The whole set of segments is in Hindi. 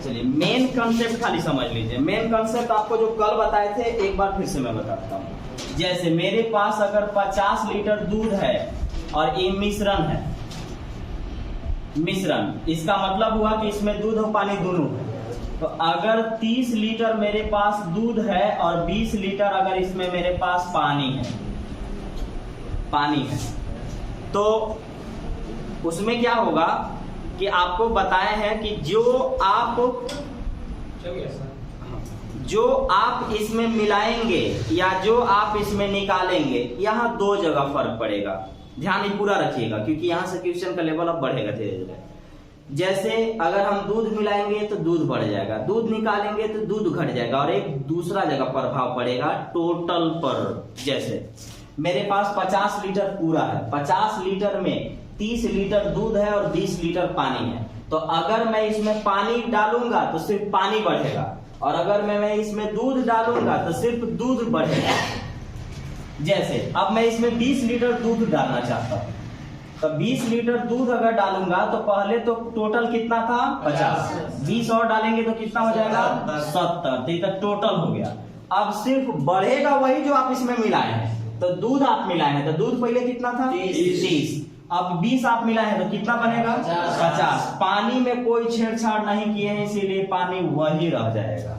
चलिए मेन कंसेप्ट खाली समझ लीजिए। मेन कंसेप्ट आपको जो कल बताए थे एक बार फिर से मैं बताता हूँ। जैसे मेरे पास अगर 50 लीटर दूध है और ये मिश्रण है, मिश्रण इसका मतलब हुआ कि इसमें दूध और पानी दोनों है। तो अगर 30 लीटर मेरे पास दूध है और 20 लीटर अगर इसमें मेरे पास पानी है, तो उसमें क्या होगा कि आपको बताए हैं कि जो आप इसमें मिलाएंगे या जो आप इसमें निकालेंगे, यहाँ दो जगह फर्क पड़ेगा। ध्यान ही पूरा रखिएगा क्योंकि यहाँ से क्वेश्चन का लेवल अब बढ़ेगा धीरे धीरे। जैसे अगर हम दूध मिलाएंगे तो दूध बढ़ जाएगा, दूध निकालेंगे तो दूध घट जाएगा, और एक दूसरा जगह प्रभाव पड़ेगा टोटल पर। जैसे मेरे पास 50 लीटर पूरा है, 50 लीटर में 30 लीटर दूध है और 20 लीटर पानी है। तो अगर मैं इसमें पानी डालूंगा तो सिर्फ पानी बढ़ेगा, और अगर मैं इसमें दूध डालूंगा तो सिर्फ दूध बढ़ेगा। जैसे अब मैं इसमें 20 लीटर दूध डालना चाहता हूं, तो 20 लीटर दूध अगर डालूंगा तो पहले तो टोटल कितना था 50, 20 और डालेंगे तो कितना हो जाएगा 70, तो इधर टोटल हो गया। अब सिर्फ बढ़ेगा वही जो आप इसमें मिलाए हैं। तो दूध आप मिलाए हैं तो दूध पहले कितना था 30, अब 20 आप मिलाए हैं तो कितना बनेगा 50। पानी में कोई छेड़छाड़ नहीं किए हैं इसीलिए पानी वही रह जाएगा।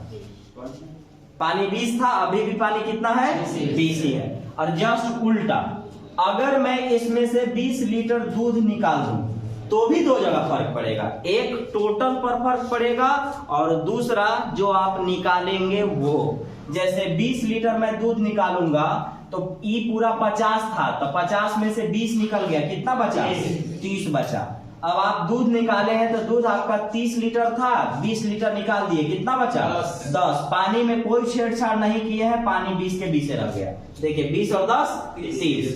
पानी 20 था, अभी भी पानी कितना है 20 ही है। और जस्ट उल्टा, अगर मैं इसमें से 20 लीटर दूध निकाल दूं तो भी दो जगह फर्क पड़ेगा। एक टोटल पर फर्क पड़ेगा और दूसरा जो आप निकालेंगे वो। जैसे 20 लीटर मैं दूध निकालूंगा तो ई पूरा 50 था, तो 50 में से 20 निकल गया, कितना बचा 30 बचा। अब आप दूध निकाले हैं तो दूध आपका 30 लीटर था, 20 लीटर निकाल दिए, कितना बचा 10। पानी में कोई छेड़छाड़ नहीं किए हैं, पानी 20 के 20 रह गया। देखिए 20 और 10 30,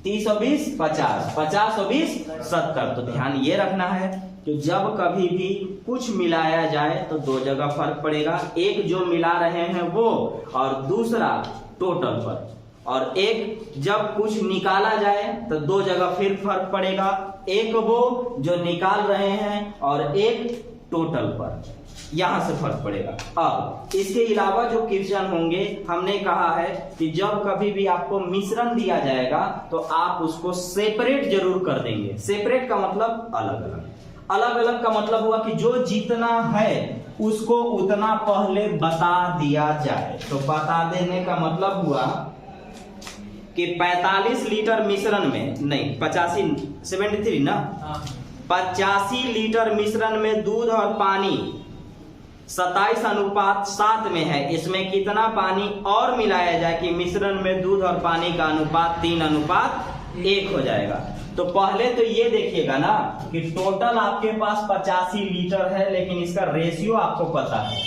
30 और 20 50, 50 और 20 70। तो ध्यान ये रखना है कि जब कभी भी कुछ मिलाया जाए तो दो जगह फर्क पड़ेगा। एक जो मिला रहे हैं वो, और दूसरा टोटल पर। और एक जब कुछ निकाला जाए तो दो जगह फिर फर्क पड़ेगा, एक वो जो निकाल रहे हैं और एक टोटल पर, यहां से फर्क पड़ेगा। अब इसके अलावा जो क्वेश्चन होंगे, हमने कहा है कि जब कभी भी आपको मिश्रण दिया जाएगा तो आप उसको सेपरेट जरूर कर देंगे। सेपरेट का मतलब अलग अलग, अलग अलग का मतलब हुआ कि जो जितना है उसको उतना पहले बता दिया जाए। तो बता देने का मतलब हुआ कि 45 लीटर मिश्रण में, नहीं 73 ना, 85 लीटर मिश्रण में दूध और पानी 27:7 में है। इसमें कितना पानी और मिलाया जाए कि मिश्रण में दूध और पानी का अनुपात 3:1 हो जाएगा। तो पहले तो ये देखिएगा ना कि टोटल आपके पास 85 लीटर है, लेकिन इसका रेशियो आपको पता है,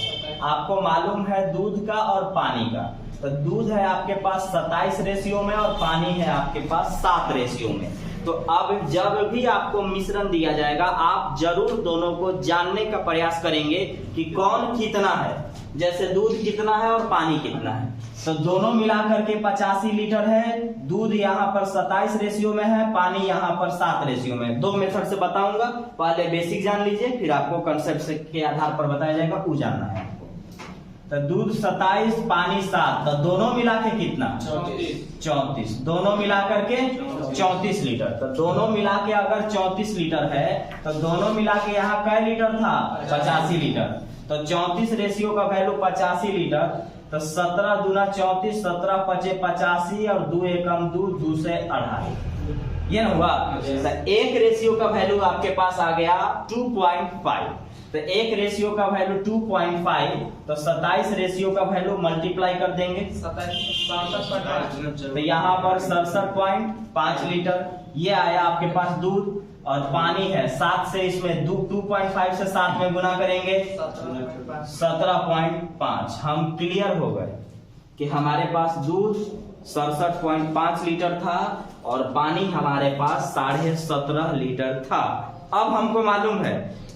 आपको मालूम है दूध का और पानी का। तो दूध है आपके पास 27 रेशियो में और पानी है आपके पास 7 रेशियो में। तो अब जब भी आपको मिश्रण दिया जाएगा आप जरूर दोनों को जानने का प्रयास करेंगे कि कौन कितना है। जैसे दूध कितना है और पानी कितना है, तो दोनों मिलाकर के 85 लीटर है। दूध यहाँ पर 27 रेशियो में है, पानी यहाँ पर 7 रेशियो में है। दो मेथड से बताऊंगा, पहले बेसिक जान लीजिए फिर आपको कंसेप्ट के आधार पर बताया जाएगा, वो जानना है। तो दूध 27 पानी 7, तो दोनों मिला के कितना 34, दोनों मिला करके 34 लीटर। तो दोनों मिला के अगर 34 लीटर है तो दोनों मिला के यहाँ कै लीटर था 85 लीटर। तो 34 रेशियो का वैल्यू 85 लीटर। तो 17 दूना 34, 17 पचे 85 और 2 एकम 2, 2 से 2.5, ये ना हुआ। तो एक रेशियो का वैल्यू आपके पास आ गया 2.5। तो एक रेशियो का वैल्यू 2.5, तो 27 रेशियो का वैल्यू मल्टीप्लाई कर देंगे 67, तो यहाँ पर 67.5 लीटर ये आया आपके पास दूध। और पानी है 7 से, इसमें 2.5 से 7 में गुना करेंगे 17.5। हम क्लियर हो गए कि हमारे पास दूध 67.5 लीटर था और पानी हमारे पास 17.5 लीटर था। अब हमको मालूम है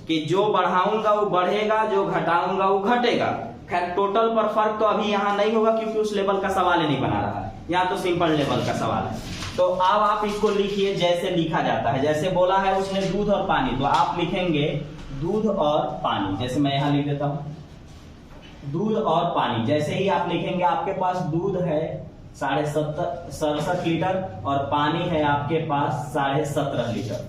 कि जो बढ़ाऊंगा वो बढ़ेगा, जो घटाऊंगा वो घटेगा। खैर टोटल पर फर्क तो अभी यहाँ नहीं होगा क्योंकि उस लेवल का सवाल ही नहीं बना रहा है, यहाँ तो सिंपल लेवल का सवाल है। तो अब आप इसको लिखिए जैसे लिखा जाता है। जैसे बोला है उसने दूध और पानी, तो आप लिखेंगे दूध और पानी, जैसे मैं यहाँ लिख देता हूँ दूध और पानी। जैसे ही आप लिखेंगे आपके पास दूध है 67.5 लीटर और पानी है आपके पास 17.5 लीटर।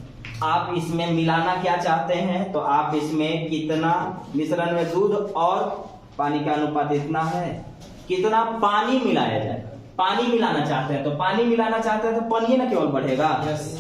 आप इसमें मिलाना क्या चाहते हैं, तो आप इसमें कितना मिश्रण में दूध और पानी का अनुपात इतना है, कितना पानी मिलाया जाए। पानी मिलाना चाहते हैं तो पानी मिलाना चाहते हैं तो पानी ना केवल बढ़ेगा।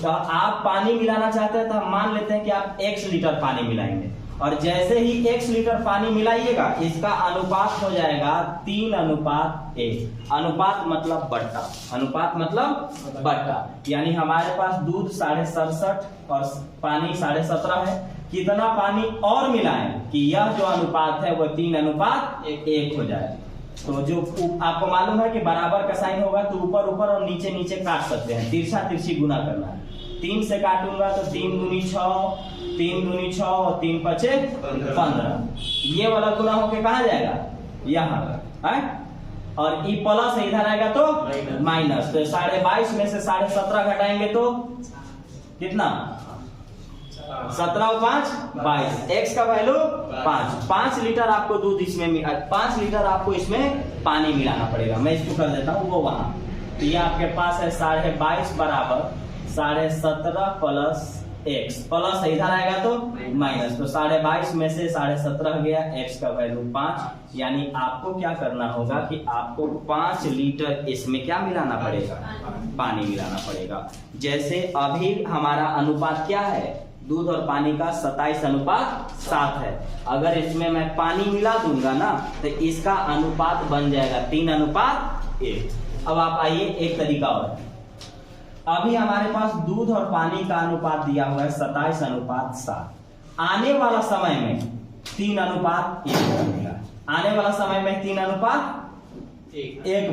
तो आप पानी मिलाना चाहते हैं तो हम मान लेते हैं कि आप x लीटर पानी मिलाएंगे और जैसे ही x लीटर पानी मिलाइएगा इसका अनुपात हो जाएगा 3:1। अनुपात मतलब बट्टा, अनुपात मतलब बट्टा। यानी हमारे पास दूध 67.5 और पानी 17.5 है। कितना पानी और मिलाएं कि यह जो अनुपात है वह 3:1 हो जाए। तो जो आपको मालूम है कि बराबर का साइन होगा तो ऊपर ऊपर और नीचे नीचे काट सकते हैं, तिरछा तिरछी गुना करना है। 3 से काटूंगा तो 3 दूनी 6, 3 दूनी 6 और 3 पचे 15। ये वाला गुना होके कहाँ जाएगा, यहाँ है। और ई प्लस इधर आएगा तो माइनस। तो 22.5 में से 17.5 घटाएंगे तो कितना, 17 और 5 22। x का वैल्यू 5 लीटर आपको दूध इसमें 5 लीटर आपको इसमें पानी मिलाना पड़ेगा। मैं इसको कर देता हूँ वो वहां। तो ये आपके पास है 22.5 बराबर 17.5 प्लस x, प्लस इधर आएगा तो माइनस। तो 22.5 में से 17.5 गया, x का वैल्यू 5। यानी आपको क्या करना होगा कि आपको 5 लीटर इसमें क्या मिलाना पड़ेगा, पानी मिलाना पड़ेगा। जैसे अभी हमारा अनुपात क्या है, दूध और पानी का 27:7 है। अगर इसमें मैं पानी मिला दूंगा ना तो इसका अनुपात बन जाएगा 3:1। अब आप आइए एक तरीका और, अभी हमारे पास दूध और पानी का अनुपात दिया हुआ है 27:7। आने वाला समय में 3:1 बनेगा। आने वाला समय में 3:1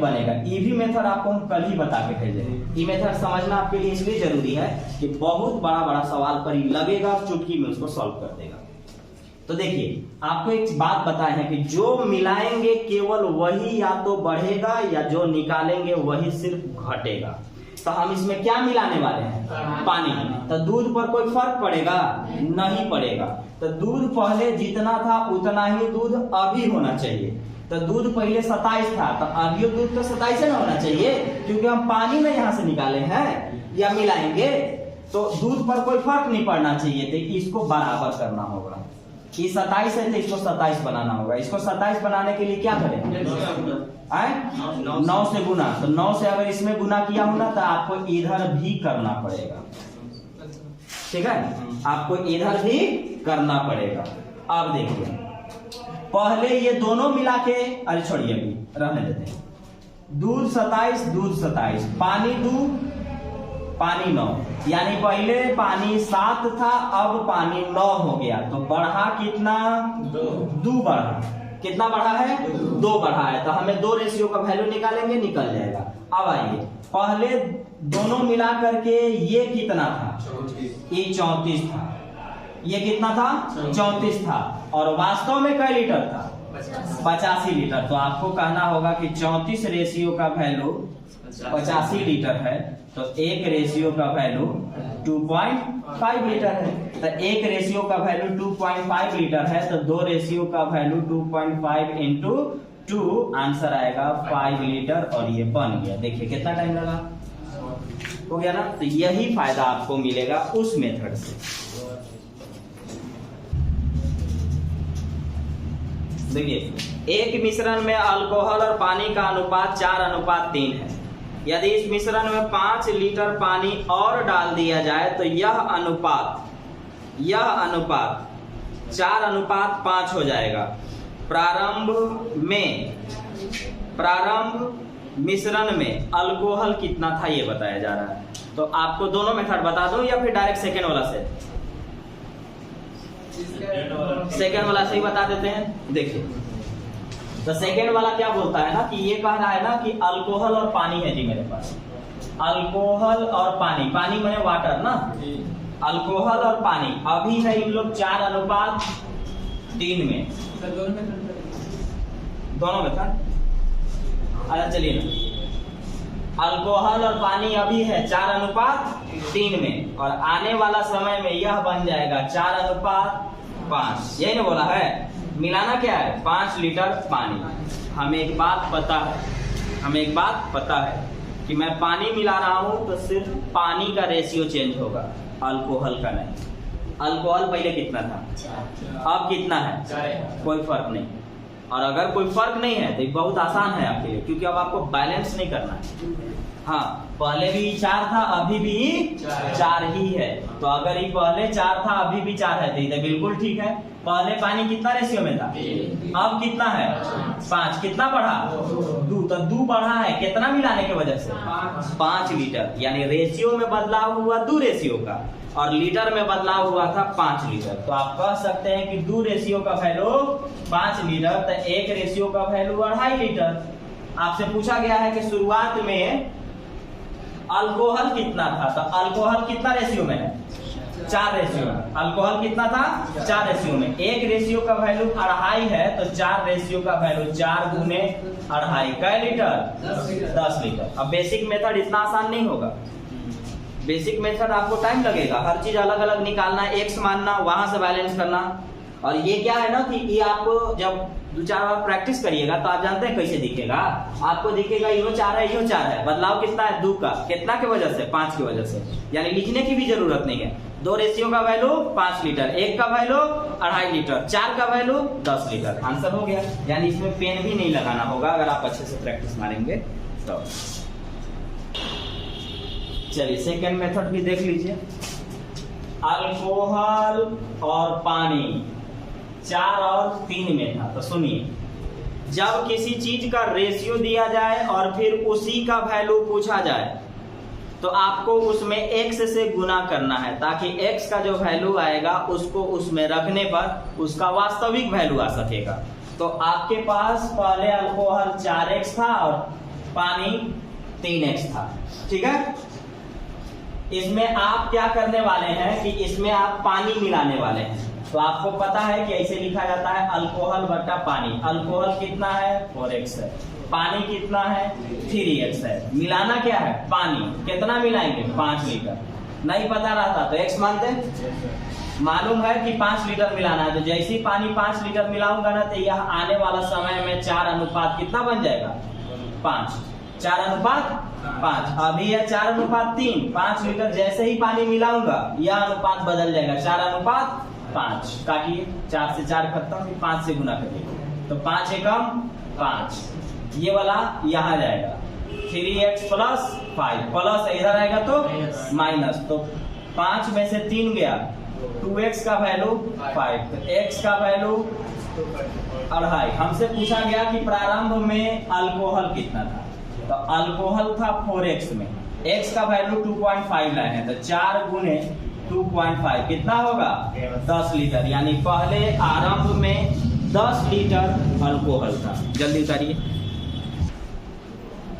बनेगा। ये भी मेथड आपको हम कल ही बता के भेजे। ये मेथड समझना आपके लिए इसलिए जरूरी है कि बहुत बड़ा बड़ा सवाल पर ही लगेगा, चुटकी में उसको सॉल्व कर देगा। तो देखिए आपको एक बात बताए हैं कि जो मिलाएंगे केवल वही या तो बढ़ेगा या जो निकालेंगे वही सिर्फ घटेगा। तो हम इसमें क्या मिलाने वाले हैं, पानी। तो दूध पर कोई फर्क पड़ेगा, नहीं पड़ेगा। तो दूध पहले जितना था उतना ही दूध अभी होना चाहिए। तो दूध पहले 27 था तो अभी दूध तो 27 ना होना चाहिए, क्योंकि हम पानी में यहाँ से निकाले हैं या मिलाएंगे। तो दूध पर कोई फर्क नहीं पड़ना चाहिए। तो इसको बराबर करना होगा। ये 27 है तो इसको 27 बनाना होगा। इसको 27 बनाने के लिए क्या करें, 9 से गुना। तो 9 से अगर इसमें गुना किया होना तो आपको इधर भी करना पड़ेगा। ठीक है, आपको इधर भी करना पड़ेगा। अब देखिए पहले ये दोनों मिला के, अरे छोड़िए अभी रहने देते हैं। दूध 27, दूध 27, पानी 2, पानी 9। यानी पहले पानी 7 था, अब पानी 9 हो गया। तो बढ़ा कितना, 2 बढ़ा। कितना बढ़ा है, 2 बढ़ा है। तो हमें 2 रेशियो का वैल्यू निकालेंगे, निकल जाएगा। अब आइए पहले दोनों मिला करके ये कितना था, ये 34 था। ये कितना था, 34 था। और वास्तव में कई लीटर था, 85 लीटर। तो आपको कहना होगा कि 34 रेशियो का वैल्यू 85 लीटर है। तो एक रेशियो का वैल्यू 2.5 लीटर है। तो एक रेशियो का वैल्यू 2.5 लीटर है। तो 2 रेशियो का वैल्यू 2.5 इंटू 2, आंसर आएगा 5 लीटर। और ये बन गया। देखिए कितना टाइम लगा, हो गया ना। तो यही फायदा आपको मिलेगा उस मेथड से। देखिए एक मिश्रण में अल्कोहल और पानी का अनुपात 4:3 है। यदि इस मिश्रण में 5 लीटर पानी और डाल दिया जाए तो यह अनुपात 4:5 हो जाएगा। प्रारंभ मिश्रण में अल्कोहल कितना था ये बताया जा रहा है। तो आपको दोनों मेथड बता दूं या फिर डायरेक्ट सेकेंड वाला से, सेकेंड वाला से ही बता देते हैं। देखिए तो सेकेंड वाला क्या बोलता है ना कि ये कह रहा है ना कि अल्कोहल और पानी है जी मेरे पास। अल्कोहल और पानी, पानी मैंने वाटर ना, अल्कोहल और पानी अभी है इन लोग 4:3 में। दोनों मेथड, अच्छा चलिए ना। अल्कोहल और पानी अभी है 4:3 में और आने वाला समय में यह बन जाएगा 4:5 5, यही ना बोला है। मिलाना क्या है? 5 लीटर पानी। हमें एक बात पता है कि मैं पानी मिला रहा हूं तो सिर्फ पानी का रेशियो चेंज होगा, अल्कोहल का नहीं। अल्कोहल पहले कितना था, अब कितना है, कोई फर्क नहीं। और अगर कोई फर्क नहीं है तो ये बहुत आसान है आपके लिए, क्योंकि अब आपको बैलेंस नहीं करना है। हाँ, पहले भी 4 था, अभी भी 4 ही है। तो अगर ये पहले 4 था, अभी भी 4 है, तो ये बिल्कुल ठीक है। पहले पानी कितना रेशियो में था, अब कितना है, 5। कितना बढ़ा, 2। तो 2 बढ़ा है, कितना मिलाने की वजह से, 5 लीटर। यानी रेशियो में बदलाव हुआ 2 रेशियो का, और लीटर में बदलाव हुआ था 5 लीटर। तो आप कह सकते हैं कि 2 रेशियो का वैल्यू 5 लीटर, तो 1 रेशियो का वैल्यू 2.5 लीटर। आपसे पूछा गया है कि शुरुआत में अल्कोहल कितना था, तो अल्कोहल कितना रेशियो में है, 4 रेशियो में। अल्कोहल कितना था, 4 रेशियो में। 1 रेशियो का वैल्यू 2.5 है, तो 4 रेशियो का वैल्यू 4 गुने 2.5 कै लीटर, 10 लीटर। अब बेसिक मेथड इतना आसान नहीं होगा। बेसिक मेथड आपको टाइम लगेगा, हर चीज अलग अलग निकालना, एक्स मानना, वहां से बैलेंस करना। और ये क्या है ना कि ये आपको जब 2-4 बार प्रैक्टिस करिएगा तो आप जानते हैं कैसे दिखेगा। आपको दिखेगा यो 4 है, यो 4 है, बदलाव कितना है, 2 का। कितना की वजह से, 5 की वजह से। यानी लिखने की भी जरूरत नहीं है। 2 रेशियो का वैल्यू 5 लीटर, 1 का वैल्यू 2.5 लीटर, 4 का वैल्यू 10 लीटर। आंसर हो गया। यानी इसमें पेन भी नहीं लगाना होगा अगर आप अच्छे से प्रैक्टिस मारेंगे तो। चलिए सेकेंड मेथड भी देख लीजिए। अल्कोहल और पानी 4 और 3 में था। तो सुनिए, जब किसी चीज का रेशियो दिया जाए और फिर उसी का वैल्यू पूछा जाए तो आपको उसमें x से गुना करना है, ताकि x का जो वैल्यू आएगा उसको उसमें रखने पर उसका वास्तविक वैल्यू आ सकेगा। तो आपके पास पहले अल्कोहल 4x था और पानी 3x था, ठीक है। इसमें आप क्या करने वाले हैं कि इसमें आप पानी मिलाने वाले हैं। तो आपको पता है कि ऐसे लिखा जाता है अल्कोहल बटा पानी। अल्कोहल कितना है, 4x है, पानी कितना है, 3x है। मिलाना क्या है, पानी। कितना मिलाएंगे, 5 लीटर। नहीं पता रहता तो x मानते हैं। मालूम है कि 5 लीटर मिलाना है, तो जैसे ही पानी 5 लीटर मिलाऊंगा ना, तो यह आने वाला समय में 4 अनुपात कितना बन जाएगा, 5। 4 अनुपात 5। अभी है 4 अनुपात 3। 5 लीटर जैसे ही पानी मिलाऊंगा यह अनुपात बदल जाएगा, 4 अनुपात 5। काटिए, 4 से 4 खत्म, 5 से गुना करिए तो 5 एकम 5। ये वाला यहाँ जाएगा, 3x प्लस 5, प्लस इधर आएगा तो माइनस। तो 5 में से 3 गया, 2x का वैल्यू 5, तो x का वैल्यू 2.5। हमसे पूछा गया कि प्रारंभ में अल्कोहल कितना था, तो अल्कोहल था 4x में, x का वैल्यू 2.5 लाए हैं, तो 4 गुने 2.5 कितना होगा, 10 लीटर। यानी पहले आरंभ में 10 लीटर अल्कोहल था। जल्दी उतारिए,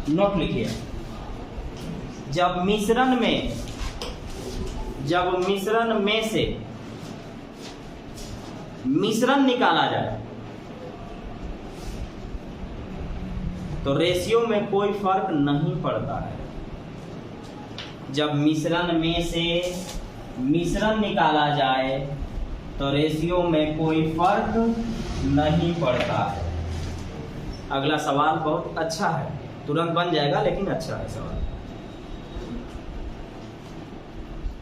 नोट लिखिए। जब मिश्रण में से मिश्रण निकाला जाए तो रेशियो में कोई फर्क नहीं पड़ता है। जब मिश्रण में से मिश्रण निकाला जाए तो रेशियो में कोई फर्क नहीं पड़ता है। अगला सवाल बहुत अच्छा है, तुरंत बन जाएगा लेकिन अच्छा है सवाल।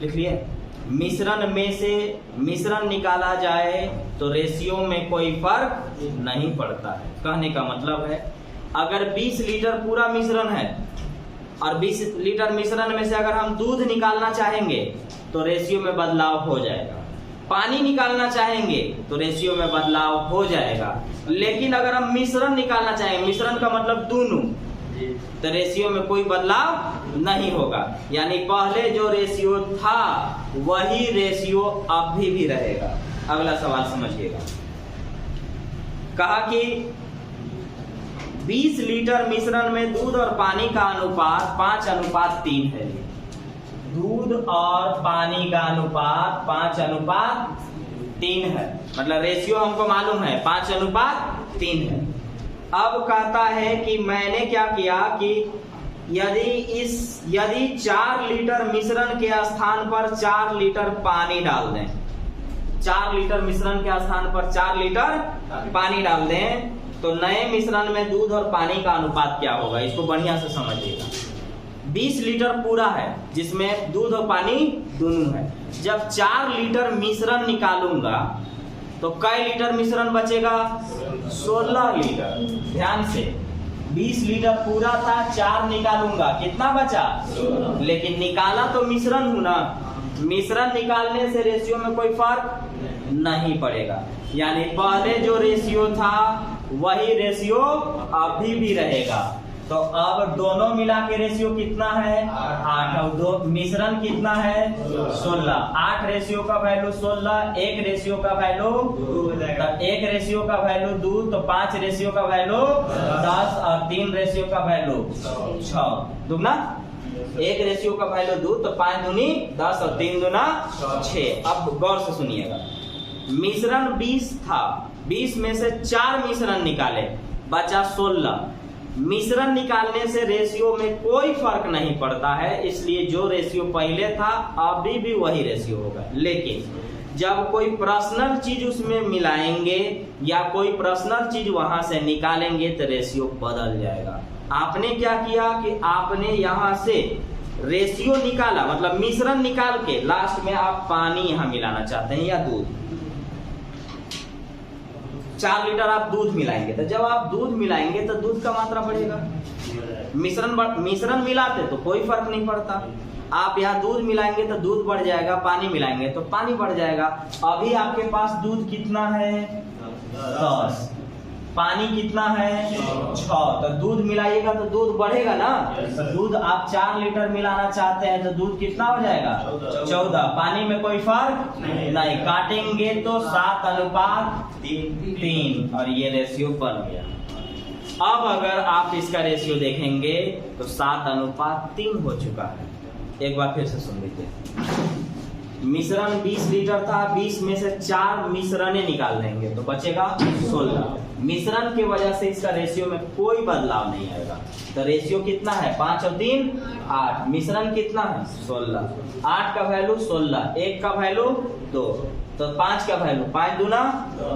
लिख लिए, मिश्रण में से मिश्रण निकाला जाए तो रेशियो में कोई फर्क नहीं पड़ता है। कहने का मतलब है अगर 20 लीटर पूरा मिश्रण है और 20 लीटर मिश्रण में से अगर हम दूध निकालना चाहेंगे तो रेशियो में बदलाव हो जाएगा। पानी निकालना चाहेंगे तो रेशियो में बदलाव हो जाएगा। लेकिन अगर हम मिश्रण निकालना चाहेंगे, मिश्रण का मतलब दोनों, तो रेशियो में कोई बदलाव नहीं होगा। यानी पहले जो रेशियो था वही रेशियो अभी भी रहेगा। अगला सवाल समझिएगा। कहा कि 20 लीटर मिश्रण में दूध और पानी का अनुपात 5:3 है। दूध और पानी का अनुपात 5:3 है, मतलब रेशियो हमको मालूम है 5:3 है। अब कहता है कि मैंने क्या किया कि यदि 4 लीटर मिश्रण के स्थान पर 4 लीटर पानी डाल दें 4 लीटर मिश्रण के स्थान पर 4 लीटर पानी डाल दें तो नए मिश्रण में दूध और पानी का अनुपात क्या होगा, इसको बढ़िया से समझिएगा। 20 लीटर पूरा है जिसमें दूध और पानी दोनों है। जब 4 लीटर मिश्रण निकालूंगा तो कई लीटर मिश्रण बचेगा, 16 लीटर। ध्यान से 20 लीटर पूरा था, 4 निकालूंगा, कितना बचा? लेकिन निकाला तो मिश्रण हूं ना, मिश्रण निकालने से रेशियो में कोई फर्क नहीं पड़ेगा। यानी पहले जो रेशियो था वही रेशियो अभी भी रहेगा। तो अब दोनों मिला के रेशियो कितना है? 8। और दो मिश्रण कितना है? 16। 8 रेशियो का वैल्यू 16, 1 रेशियो का वैल्यू 1 रेशियो का वैल्यू 2, तो 5 रेशियो का वैल्यू 10 और 3 रेशियो का वैल्यू 6। दुगना 1 रेशियो का वैल्यू 2, तो 5 दूनी 10 और 3 दूना 6। अब गौर से सुनिएगा, मिश्रण 20 था, 20 में से 4 मिश्रण निकाले, बचा 16। मिश्रण निकालने से रेशियो में कोई फर्क नहीं पड़ता है, इसलिए जो रेशियो पहले था अभी भी वही रेशियो होगा। लेकिन जब कोई पर्सनल चीज उसमें मिलाएंगे या कोई पर्सनल चीज वहां से निकालेंगे तो रेशियो बदल जाएगा। आपने क्या किया कि आपने यहां से रेशियो निकाला, मतलब मिश्रण निकाल के लास्ट में आप पानी यहां मिलाना चाहते हैं या दूध। 4 लीटर आप दूध मिलाएंगे, तो जब आप दूध मिलाएंगे तो दूध का मात्रा बढ़ेगा। मिश्रण मिलाते तो कोई फर्क नहीं पड़ता। आप यहाँ दूध मिलाएंगे तो दूध बढ़ जाएगा, पानी मिलाएंगे तो पानी बढ़ जाएगा। अभी आपके पास दूध कितना है? 10। पानी कितना है? 6। तो दूध मिलाइएगा तो दूध बढ़ेगा ना। तो दूध आप 4 लीटर मिलाना चाहते हैं तो दूध कितना हो जाएगा? 14। पानी में कोई फर्क नहीं, काटेंगे तो 7:3 और ये रेशियो बन गया। अब अगर आप इसका रेशियो देखेंगे तो 7:3 हो चुका है। एक बार फिर से सुन लीजिए, मिश्रण 20 लीटर था, 20 में से 4 मिश्रणे निकाल देंगे तो बचेगा 16। मिश्रण की वजह से इसका रेशियो में कोई बदलाव नहीं आएगा। तो रेशियो कितना है? 5 और 3 8। मिश्रण कितना है? 16। 8 का वैल्यू 16, 1 का वैल्यू 2, तो 5 का वैल्यू 5 दूना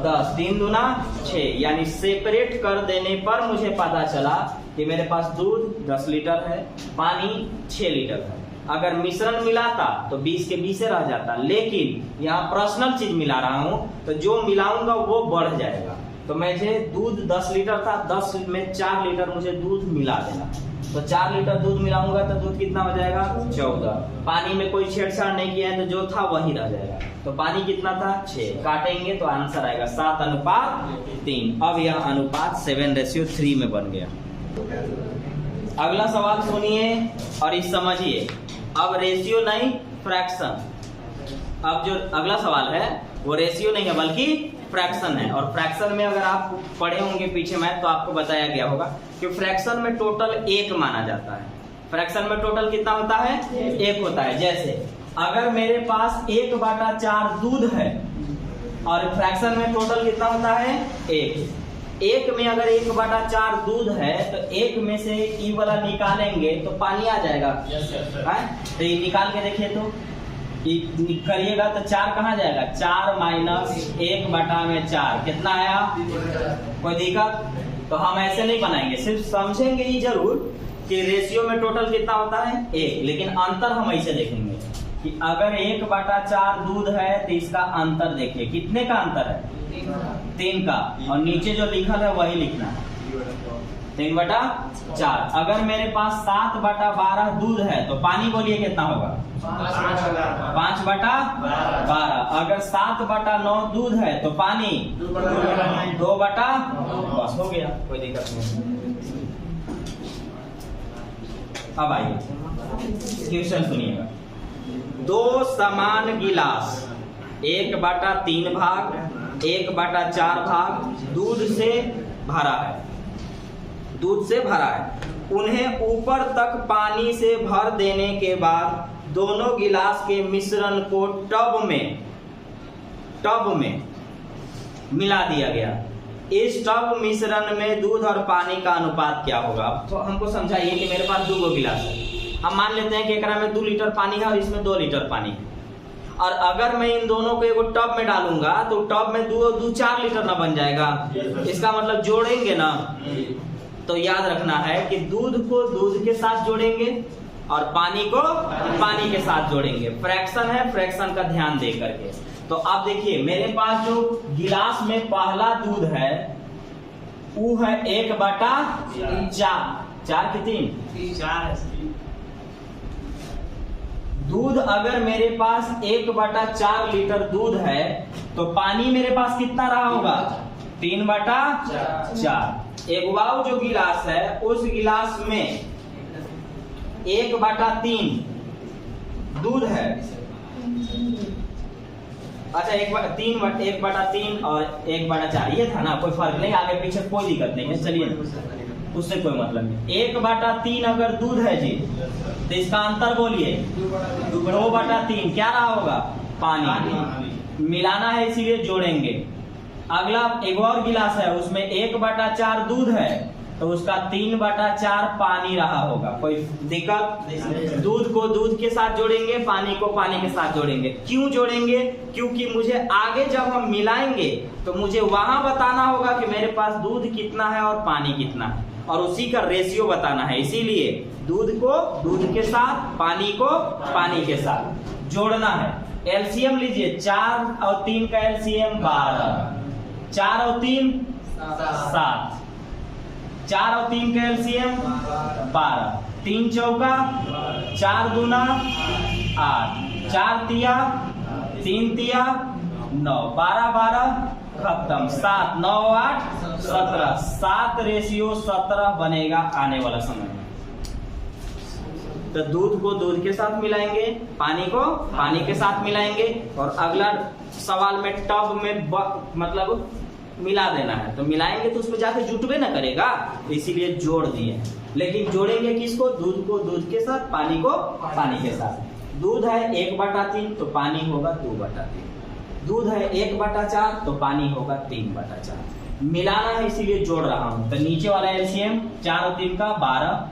10, 3 दूना 6। यानी सेपरेट कर देने पर मुझे पता चला कि मेरे पास दूध 10 लीटर है, पानी 6 लीटर है। अगर मिश्रण मिलाता तो 20 के 20 रह जाता, लेकिन यहाँ पर्सनल चीज मिला रहा हूं तो जो मिलाऊंगा वो बढ़ जाएगा। तो मुझे दूध 10 लीटर था, 10 में 4 लीटर मुझे दूध मिला देना। तो 4 लीटर दूध मिलाऊंगा तो दूध कितना हो जाएगा? 14। पानी में कोई छेड़छाड़ नहीं किया है तो जो था वही रह जाएगा। तो पानी कितना था? 6। काटेंगे तो आंसर आएगा 7:3। अब यह अनुपात 7:3 में बन गया। अगला सवाल सुनिए और इस समझिए। अब रेशियो नहीं, फ्रैक्शन। अब जो अगला सवाल है वो रेशियो नहीं है बल्कि फ्रैक्शन है। और फ्रैक्शन में अगर आप पढ़े होंगे पीछे मैथ तो आपको बताया गया होगा कि फ्रैक्शन में टोटल 1 माना जाता है। फ्रैक्शन में टोटल कितना होता है? 1 होता है। जैसे अगर मेरे पास 1/4 दूध है और फ्रैक्शन में टोटल कितना होता है? 1 में अगर 1/4 दूध है तो 1 में से ई वाला निकालेंगे तो पानी आ जाएगा। तो ये निकाल के देखिए तो करिएगा तो 4 कहाँ जाएगा? 4 - 1/4 कितना आया? कोई दिक्कत? तो हम ऐसे नहीं बनाएंगे, सिर्फ समझेंगे ये जरूर कि रेशियो में टोटल कितना होता है? 1। लेकिन अंतर हम ऐसे देखेंगे कि अगर 1/4 दूध है तो इसका अंतर देखिए, कितने का अंतर है? 3 का। और नीचे जो लिखा है वही लिखना है, 3/4। अगर मेरे पास 7/12 दूध है तो पानी बोलिए कितना होगा? 5/12। अगर 7/9 दूध है तो पानी 2/, बस हो गया, कोई दिक्कत नहीं। अब आइए क्वेश्चन सुनिएगा। 2 समान गिलास 1/3 भाग 1/4 भाग दूध से भरा है, उन्हें ऊपर तक पानी से भर देने के बाद दोनों गिलास के मिश्रण को टब में मिला दिया गया। इस टब मिश्रण में दूध और पानी का अनुपात क्या होगा? तो हमको समझाइए कि मेरे पास 2 गिलास है। हम मान लेते हैं कि एकरा में 2 लीटर पानी है और इसमें 2 लीटर पानी है। और अगर मैं इन दोनों को एक टब में डालूंगा तो टब में दूध 4 लीटर ना बन जाएगा। इसका मतलब जोड़ेंगे ना, तो याद रखना है कि दूध को दूध के साथ जोड़ेंगे और पानी को पानी के साथ जोड़ेंगे। फ्रैक्शन है, फ्रैक्शन का ध्यान दे करके। तो अब देखिए मेरे पास जो गिलास में पहला दूध है वो है 1/4। 4 की 3 दूध। अगर मेरे पास 1/4 लीटर दूध है तो पानी मेरे पास कितना रहा होगा? 3/4। एक वाव जो गिलास है उस गिलास में 1/3 दूध है। अच्छा 1/3 और 1/4 ये था ना, कोई फर्क नहीं, आगे पीछे कोई दिक्कत नहीं है, चलिए उससे कोई मतलब नहीं। 1/3 अगर दूध है जी तो इसका अंतर बोलिए 2/3 क्या रहा होगा? पानी। मिलाना है इसीलिए जोड़ेंगे। अगला एक और गिलास है उसमें 1/4 दूध है तो उसका 3/4 पानी रहा होगा। कोई दिक्कत? दूध को दूध के साथ जोड़ेंगे, पानी को पानी के साथ जोड़ेंगे। क्यों जोड़ेंगे? क्योंकि मुझे आगे जब हम मिलाएंगे तो मुझे वहां बताना होगा कि मेरे पास दूध कितना है और पानी कितना है, और उसी का रेशियो बताना है। इसीलिए दूध को दूध के साथ, पानी को पानी के साथ जोड़ना है। एलसीएम लीजिए, 4 और 3 का एलसीएम 12, 4 और 3 7, 4 और 3 का एलसीएम 12, 3 चौका 4 दूना 8, 4 तिया 3 तिया 9, 12 12 खत्म, 7 9 8 17, 7 रेशियो 17 बनेगा आने वाला समय में। तो दूध को दूध के साथ मिलाएंगे, पानी को पानी के साथ मिलाएंगे, और अगला सवाल में टब में मतलब मिला देना है। तो मिलाएंगे तो उसमें जाके जुटवे ना करेगा, तो इसीलिए जोड़ दिए। लेकिन जोड़ेंगे किसको? दूध को दूध के साथ, पानी को पानी के साथ। दूध है 1/3 तो पानी होगा 2/3। दूध है 1/4 तो पानी होगा 3/4। मिलाना है इसीलिए जोड़ रहा हूं। तो नीचे वाला एलसीएम 4 और 3 का 12,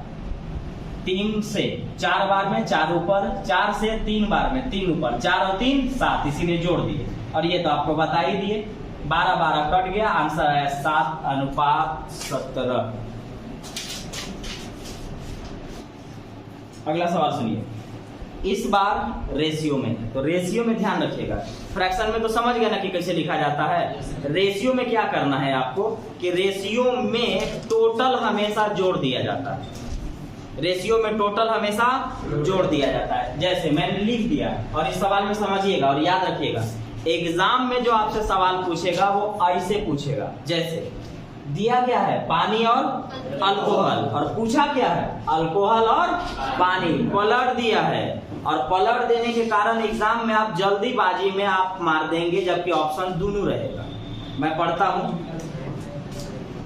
3 से 4 बार में 4 ऊपर, 4 से 3 बार में 3 ऊपर, 4 और 3 7, इसीलिए जोड़ दिए। और ये तो आपको बता ही दिए, 12 12 कट गया, आंसर है 7:17। अगला सवाल सुनिए। इस बार रेशियो में है, तो रेशियो में ध्यान रखिएगा। फ्रैक्शन में तो समझ गए ना कि कैसे लिखा जाता है। रेशियो में क्या करना है आपको कि रेशियो में टोटल हमेशा जोड़ दिया जाता है। रेशियो में टोटल हमेशा जोड़ दिया जाता है। जैसे मैंने लिख दिया, और इस सवाल में समझिएगा और याद रखिएगा, एग्जाम में जो आपसे सवाल पूछेगा वो ऐसे पूछेगा। जैसे दिया क्या है? पानी और अल्कोहल, और पूछा क्या है? अल्कोहल और पानी। पलट दिया है, और पलट देने के कारण एग्जाम में आप जल्दीबाजी में आप मार देंगे, जबकि ऑप्शन दोनों रहेगा। मैं पढ़ता हूं।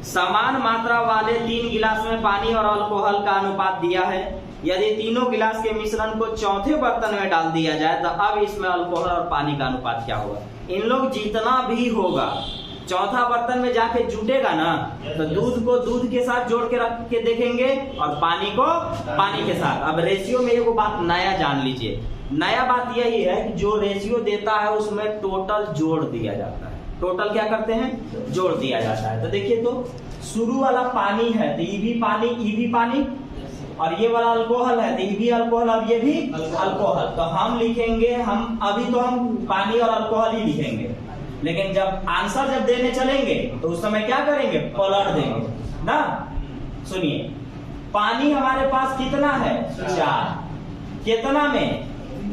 समान मात्रा वाले 3 गिलास में पानी और अल्कोहल का अनुपात दिया है। यदि तीनों गिलास के मिश्रण को चौथे बर्तन में डाल दिया जाए तो अब इसमें अल्कोहल और पानी का अनुपात क्या होगा? इन लोग जितना भी होगा चौथा बर्तन में जाके जुटेगा ना, तो दूध को दूध के साथ जोड़ के रख के देखेंगे और पानी को पानी के साथ। अब रेशियो में एगो बात नया जान लीजिए। नया बात यही है कि जो रेशियो देता है उसमें टोटल जोड़ दिया जाता है। टोटल क्या करते हैं? जोड़ दिया जाता है। तो देखिए, तो शुरू वाला पानी है तो ई भी पानी, और ये वाला अल्कोहल है तो ये भी अल्कोहल और ये भी अल्कोहल। तो हम लिखेंगे, हम अभी तो हम पानी और अल्कोहल ही लिखेंगे, लेकिन जब आंसर जब देने चलेंगे तो उस समय क्या करेंगे? पलट देंगे ना। सुनिए, पानी हमारे पास कितना है? 4। कितना में?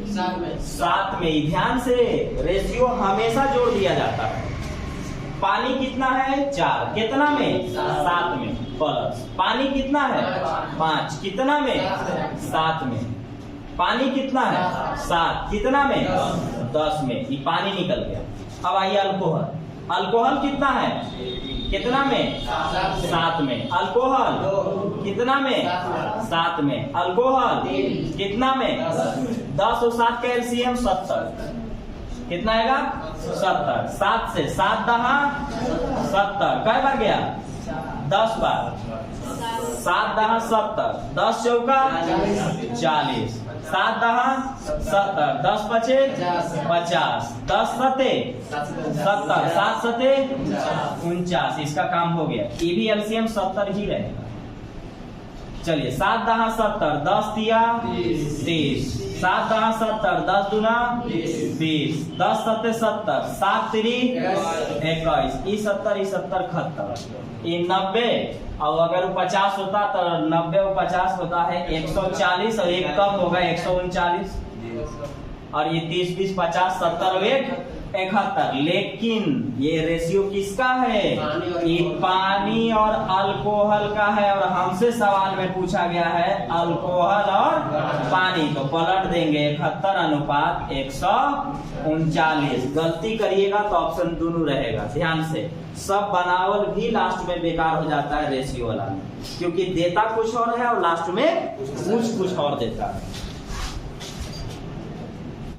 7 में। ध्यान से, रेशियो हमेशा जोड़ दिया जाता है। पानी कितना है? 4। कितना में? 7 में। प्लस पानी कितना है? 5। कितना में? 7 में। पानी कितना है? 7। कितना में? 10 में। ये पानी निकल गया। अब आइए अल्कोहल। अल्कोहल कितना है? कितना में? 7 में। अल्कोहल कितना में? 7 में। अल्कोहल कितना में? 10 और 7 का एलसीएम 70। कितना आएगा? 70। 7 से 7 दहा 70। कै बार गया? 10 बार। 7 दहा 70, 10 चौका 40। 7 दहा 70, 10 पचे 50, 10 सते 70, 7 सते 49। इसका काम हो गया। ये भी एलसीएम 70 ही रहेगा। चलिए 7 दहा 70, 10 तिया 30, 7 दहा 70, 10 दुना 20, 10 सते 70, 7 तिरी 21, ई 70 ई 70 71, ये 90 और अगर वो 50 होता तो 90 और 50 होता है 140 और एक कम होगा 139, और ये 30 20 50 70 और 71। लेकिन ये रेशियो किसका है? ये पानी और अल्कोहल का है, और हमसे सवाल में पूछा गया है अल्कोहल और पानी, तो पलट देंगे 71 अनुपात 139। गलती करिएगा तो ऑप्शन दोनों रहेगा। ध्यान से, सब बनावल भी लास्ट में बेकार हो जाता है रेशियो वाला में, क्योंकि देता कुछ और है और लास्ट में कुछ और देता है।